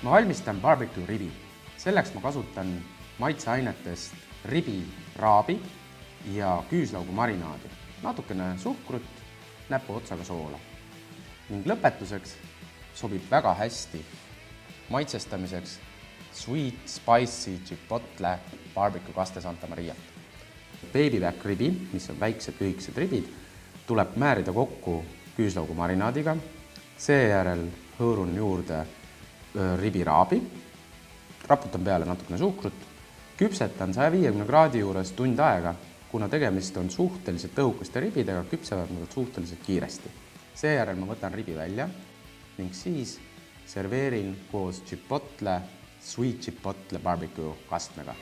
Ma valmistan barbecue ribi. Selleks ma kasutan maitseainetest ribi raabi ja küüslaugu marinaadi, natukene suhkrut, näpu otsaga soola. Ning lõpetuseks sobib väga hästi maitsestamiseks sweet spicy chipotle barbecue kaste Santa Mariat. Baby back ribi, mis on väiksed lühikesed ribid, tuleb määrida kokku küüslaugu marinaadiga, seejärel hõõrun juurde ribiraabi, raputan peale natukene suhkrut, küpsetan 150 kraadi juures tund aega, kuna tegemist on suhteliselt õhukaste ribidega, küpsevad nad suhteliselt kiiresti. Seejärel ma võtan ribi välja ning siis serveerin koos chipotle, sweet chipotle barbecue kastmega.